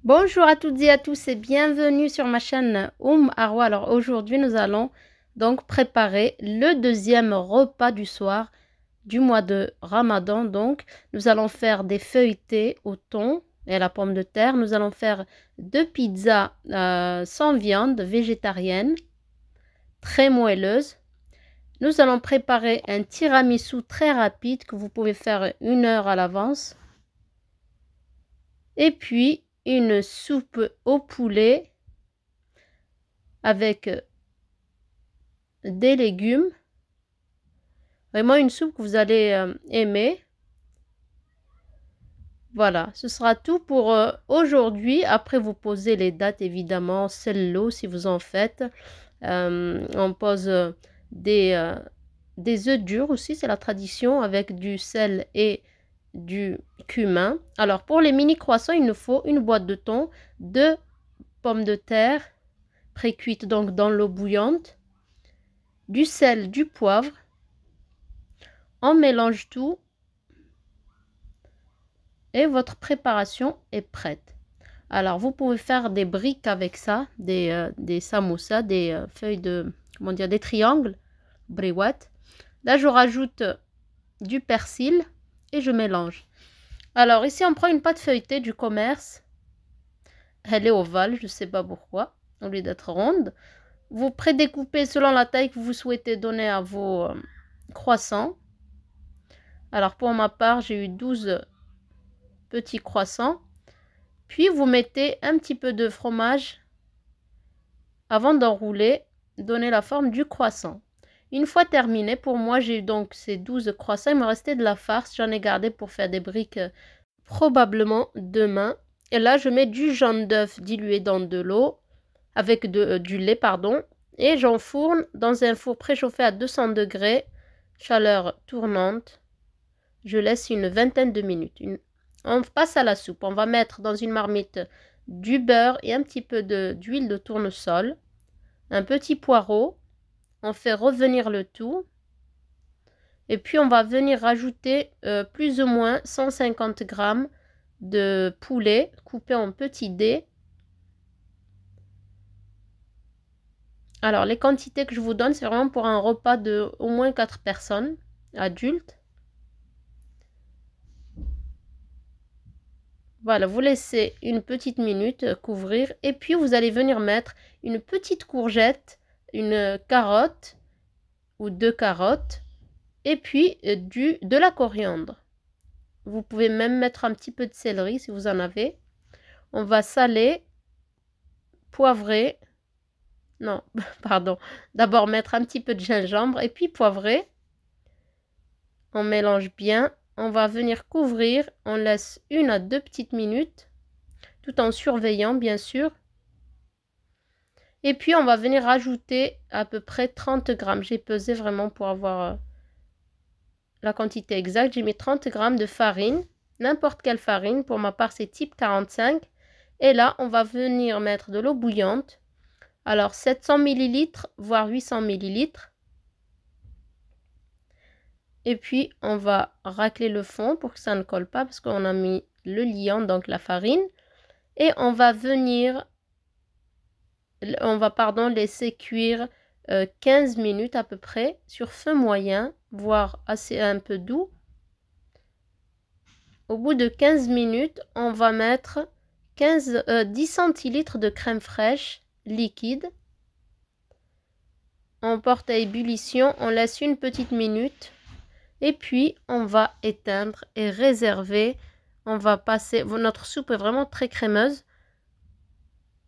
Bonjour à toutes et à tous et bienvenue sur ma chaîne Arwa. Alors aujourd'hui nous allons donc préparer le deuxième repas du soir du mois de Ramadan. Donc nous allons faire des feuilletés au thon et à la pomme de terre. Nous allons faire deux pizzas sans viande végétarienne, très moelleuse. Nous allons préparer un tiramisu très rapide que vous pouvez faire 1 heure à l'avance. Et puis une soupe au poulet avec des légumes. Vraiment une soupe que vous allez aimer. Voilà, ce sera tout pour aujourd'hui. Après, vous posez les dates, évidemment, celle-là, si vous en faites. On pose des œufs durs aussi, c'est la tradition, avec du sel et du cumin. Alors, pour les mini croissants, il nous faut une boîte de thon, 2 pommes de terre pré-cuites donc dans l'eau bouillante, du sel, du poivre. On mélange tout et votre préparation est prête. Alors, vous pouvez faire des briques avec ça, des samoussas, des feuilles de, comment dire, des triangles, briouettes. Là, je rajoute du persil et je mélange. Alors, ici, on prend une pâte feuilletée du commerce. Elle est ovale, je ne sais pas pourquoi, au lieu d'être ronde. Vous prédécoupez selon la taille que vous souhaitez donner à vos croissants. Alors, pour ma part, j'ai eu 12 petits croissants. Puis, vous mettez un petit peu de fromage avant d'enrouler, donner la forme du croissant. Une fois terminé, pour moi, j'ai eu donc ces 12 croissants. Il me restait de la farce. J'en ai gardé pour faire des briques probablement demain. Et là, je mets du jaune d'œuf dilué dans de l'eau avec du lait, pardon. Et j'enfourne dans un four préchauffé à 200 degrés, chaleur tournante. Je laisse une vingtaine de minutes. On passe à la soupe. On va mettre dans une marmite du beurre et un petit peu d'huile de tournesol, un petit poireau. On fait revenir le tout. Et puis, on va venir rajouter plus ou moins 150 g de poulet coupé en petits dés. Alors, les quantités que je vous donne, c'est vraiment pour un repas de au moins 4 personnes adultes. Voilà, vous laissez une petite minute couvrir et puis vous allez venir mettre une petite courgette, une carotte ou 2 carottes et puis de la coriandre. Vous pouvez même mettre un petit peu de céleri si vous en avez. On va saler, poivrer. Non, pardon. D'abord mettre un petit peu de gingembre et puis poivrer. On mélange bien. On va venir couvrir. On laisse 1 à 2 petites minutes tout en surveillant bien sûr. Et puis on va venir rajouter à peu près 30 g. J'ai pesé vraiment pour avoir la quantité exacte. J'ai mis 30 g de farine, n'importe quelle farine. Pour ma part, c'est type 45. Et là, on va venir mettre de l'eau bouillante. Alors 700 ml, voire 800 ml. Et puis, on va racler le fond pour que ça ne colle pas parce qu'on a mis le liant, donc la farine. Et on va venir, laisser cuire 15 minutes à peu près sur feu moyen, voire assez un peu doux. Au bout de 15 minutes, on va mettre 10 centilitres de crème fraîche liquide. On porte à ébullition, on laisse une petite minute et puis on va éteindre et réserver. On va passer, notre soupe est vraiment très crémeuse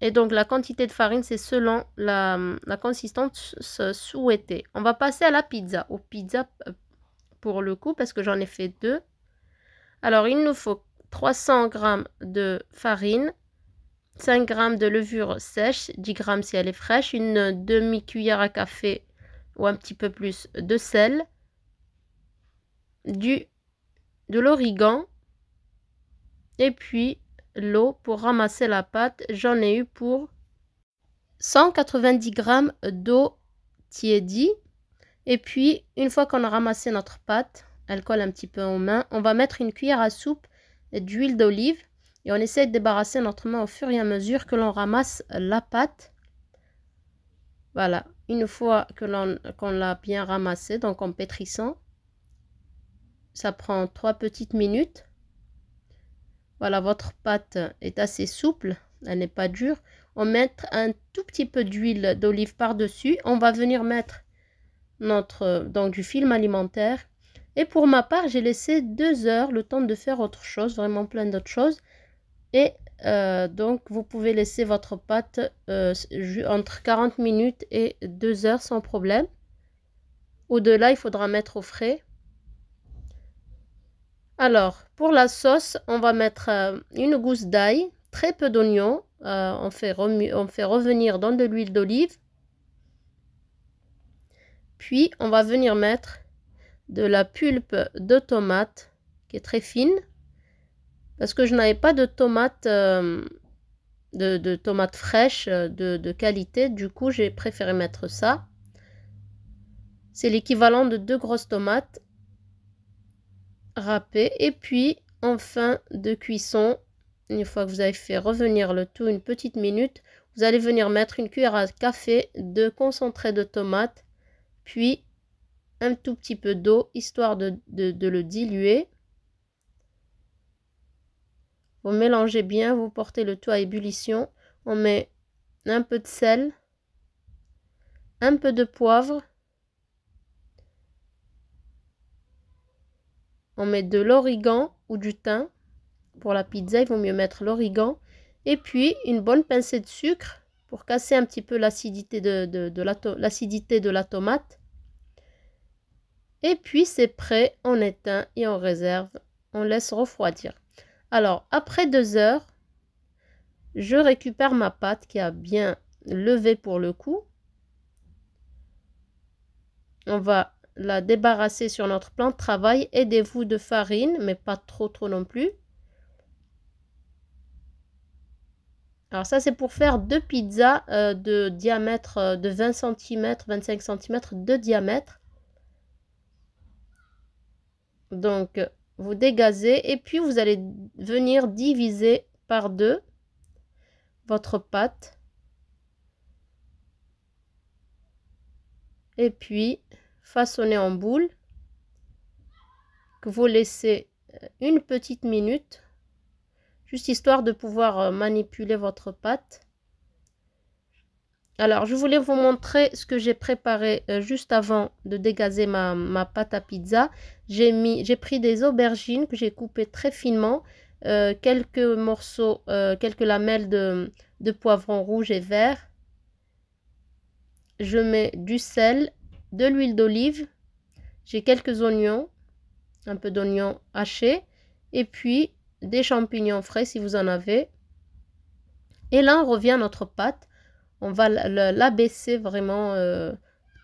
et donc la quantité de farine c'est selon la consistance souhaitée. On va passer à la pizza, aux pizzas pour le coup parce que j'en ai fait 2. Alors il nous faut 300 g de farine, 5 g de levure sèche, 10 g si elle est fraîche, une demi-cuillère à café ou un petit peu plus de sel, de l'origan et puis l'eau pour ramasser la pâte. J'en ai eu pour 190 g d'eau tiédie. Et puis une fois qu'on a ramassé notre pâte, elle colle un petit peu aux mains, on va mettre une cuillère à soupe d'huile d'olive Et on essaie de débarrasser notre main au fur et à mesure que l'on ramasse la pâte. Voilà, une fois qu'on l'a bien ramassé, donc en pétrissant, ça prend 3 petites minutes. Voilà, votre pâte est assez souple, elle n'est pas dure. On met un tout petit peu d'huile d'olive par-dessus. On va venir mettre donc du film alimentaire. Et pour ma part, j'ai laissé 2 heures le temps de faire autre chose, vraiment plein d'autres choses. Et donc, vous pouvez laisser votre pâte entre 40 minutes et 2 heures sans problème. Au-delà, il faudra mettre au frais. Alors, pour la sauce, on va mettre une gousse d'ail, très peu d'oignons. On fait revenir dans de l'huile d'olive. Puis, on va venir mettre de la pulpe de tomate qui est très fine. Parce que je n'avais pas de tomates, de tomates fraîches de qualité. Du coup, j'ai préféré mettre ça. C'est l'équivalent de 2 grosses tomates râpées. Et puis, en fin de cuisson, une fois que vous avez fait revenir le tout une petite minute, vous allez venir mettre une cuillère à café de concentré de tomate, puis un tout petit peu d'eau, histoire de le diluer. Vous mélangez bien, vous portez le tout à ébullition. On met un peu de sel, un peu de poivre. On met de l'origan ou du thym. Pour la pizza, il vaut mieux mettre l'origan. Et puis, une bonne pincée de sucre pour casser un petit peu l'acidité de la tomate. Et puis, c'est prêt, on éteint et on réserve. On laisse refroidir. Alors, après 2 heures, je récupère ma pâte qui a bien levé pour le coup. On va la débarrasser sur notre plan de travail. Aidez-vous de farine, mais pas trop non plus. Alors ça, c'est pour faire 2 pizzas de diamètre de 20 cm, 25 cm de diamètre. Donc, vous dégazez et puis vous allez venir diviser par 2 votre pâte. Et puis, façonner en boule que vous laissez une petite minute, juste histoire de pouvoir manipuler votre pâte. Alors, je voulais vous montrer ce que j'ai préparé juste avant de dégazer ma pâte à pizza. J'ai pris des aubergines que j'ai coupées très finement, quelques morceaux, quelques lamelles de poivron rouge et vert. Je mets du sel, de l'huile d'olive, j'ai quelques oignons, un peu d'oignons hachés, et puis des champignons frais si vous en avez. Et là, on revient à notre pâte. On va l'abaisser vraiment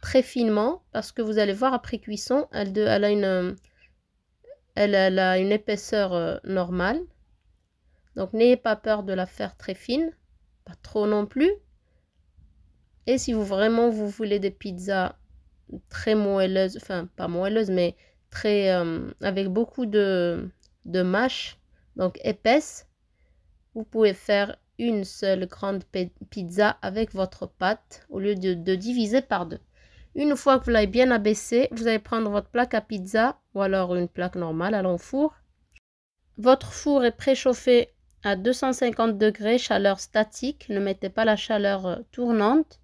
très finement parce que vous allez voir après cuisson, elle a une épaisseur normale. Donc, n'ayez pas peur de la faire très fine, pas trop non plus. Et si vous voulez des pizzas très moelleuses, enfin pas moelleuses, mais très avec beaucoup de mâche, donc épaisse, vous pouvez faire une seule grande pizza avec votre pâte au lieu de diviser par 2. Une fois que vous l'avez bien abaissé, vous allez prendre votre plaque à pizza ou alors une plaque normale à l'enfour. Votre four est préchauffé à 250 degrés, chaleur statique. Ne mettez pas la chaleur tournante.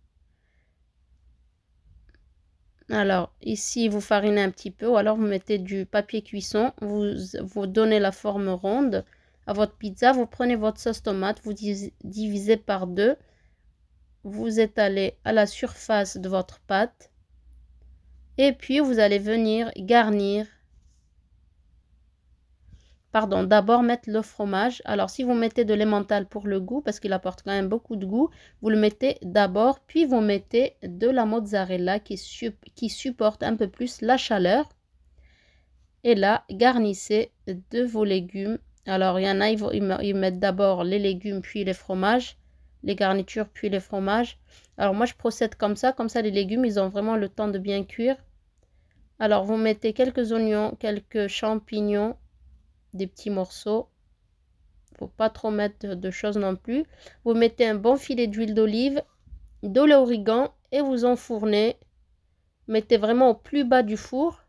Alors ici, vous farinez un petit peu ou alors vous mettez du papier cuisson. Vous donnez la forme ronde à votre pizza. Vous prenez votre sauce tomate, vous divisez par 2. Vous étalez à la surface de votre pâte. Et puis, vous allez venir garnir. Pardon, d'abord mettre le fromage. Alors, si vous mettez de l'emmental pour le goût, parce qu'il apporte quand même beaucoup de goût, vous le mettez d'abord, puis vous mettez de la mozzarella qui supporte un peu plus la chaleur. Et là, garnissez de vos légumes. Alors, il y en a, ils mettent d'abord les légumes, puis les fromages, les garnitures, puis les fromages. Alors, moi, je procède comme ça les légumes, ils ont vraiment le temps de bien cuire. Alors, vous mettez quelques oignons, quelques champignons, des petits morceaux. faut pas trop mettre de choses non plus. Vous mettez un bon filet d'huile d'olive, de l'origan et vous enfournez. Mettez vraiment au plus bas du four.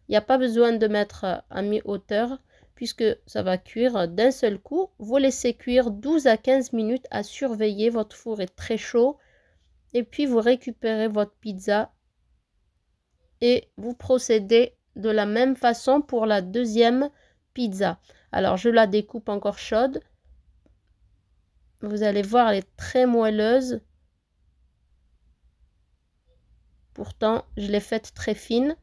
Il n'y a pas besoin de mettre à mi-hauteur puisque ça va cuire d'un seul coup. Vous laissez cuire 12 à 15 minutes à surveiller. Votre four est très chaud. Et puis vous récupérez votre pizza et vous procédez de la même façon pour la deuxième pizza. Alors je la découpe encore chaude. Vous allez voir, elle est très moelleuse. Pourtant, je l'ai faite très fine.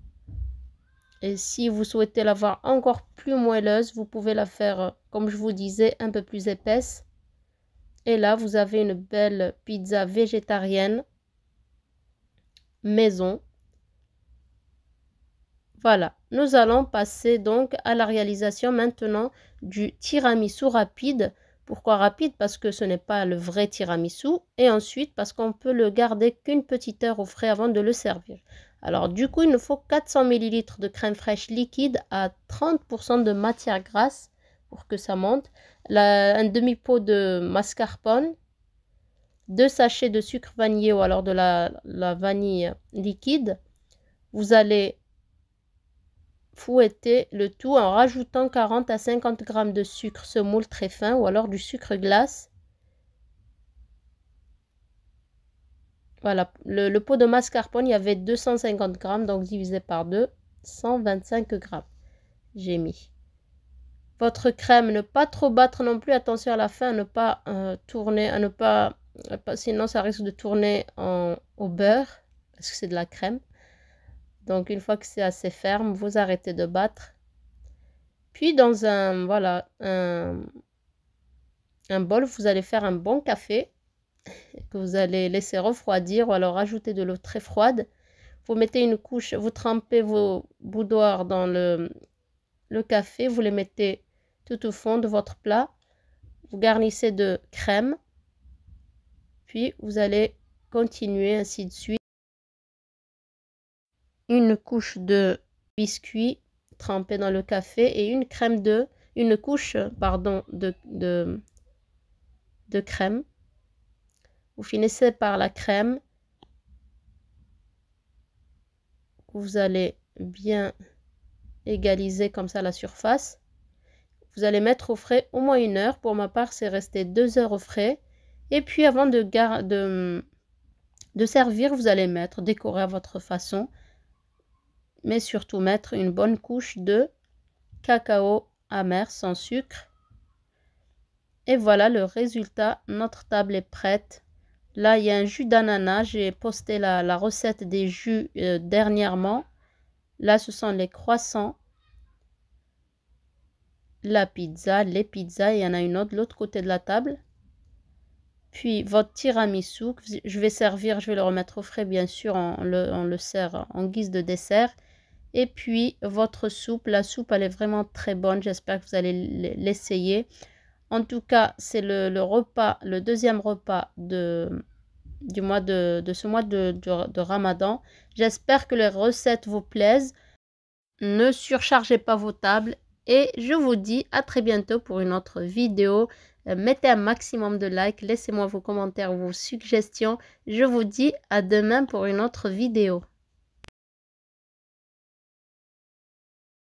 Et si vous souhaitez la voir encore plus moelleuse, vous pouvez la faire, comme je vous disais, un peu plus épaisse. Et là, vous avez une belle pizza végétarienne maison. Voilà, nous allons passer donc à la réalisation maintenant du tiramisu rapide. Pourquoi rapide? Parce que ce n'est pas le vrai tiramisu. Et ensuite, parce qu'on peut le garder qu'une petite heure au frais avant de le servir. Alors du coup, il nous faut 400 ml de crème fraîche liquide à 30% de matière grasse pour que ça monte. Un demi-pot de mascarpone. 2 sachets de sucre vanillé ou alors de la vanille liquide. Vous allez fouetter le tout en rajoutant 40 à 50 g de sucre semoule très fin ou alors du sucre glace. Voilà, le pot de mascarpone, il y avait 250 g, donc divisé par 2, 125 g. J'ai mis. Votre crème, ne pas trop battre non plus, attention à la fin, à ne pas tourner, à ne pas, sinon ça risque de tourner au beurre, parce que c'est de la crème. Donc une fois que c'est assez ferme, vous arrêtez de battre. Puis dans un bol, vous allez faire un bon café que vous allez laisser refroidir ou alors ajouter de l'eau très froide. Vous mettez une couche, vous trempez vos boudoirs dans le café, vous les mettez tout au fond de votre plat. Vous garnissez de crème. Puis vous allez continuer ainsi de suite. Une couche de biscuit trempé dans le café et une couche de crème. Vous finissez par la crème. Vous allez bien égaliser comme ça la surface. Vous allez mettre au frais au moins 1 heure. Pour ma part, c'est resté 2 heures au frais. Et puis avant de servir, vous allez décorer à votre façon. Mais surtout mettre une bonne couche de cacao amer sans sucre. Et voilà le résultat. Notre table est prête. Là, il y a un jus d'ananas. J'ai posté la recette des jus dernièrement. Là, ce sont les croissants. La pizza, les pizzas. Il y en a une autre de l'autre côté de la table. Puis votre tiramisu. Je vais servir, je vais le remettre au frais, bien sûr. On le sert en guise de dessert. Et puis votre soupe. La soupe, elle est vraiment très bonne. J'espère que vous allez l'essayer. En tout cas, c'est le deuxième repas de ce mois de Ramadan. J'espère que les recettes vous plaisent. Ne surchargez pas vos tables. Et je vous dis à très bientôt pour une autre vidéo. Mettez un maximum de likes. Laissez-moi vos commentaires, vos suggestions. Je vous dis à demain pour une autre vidéo.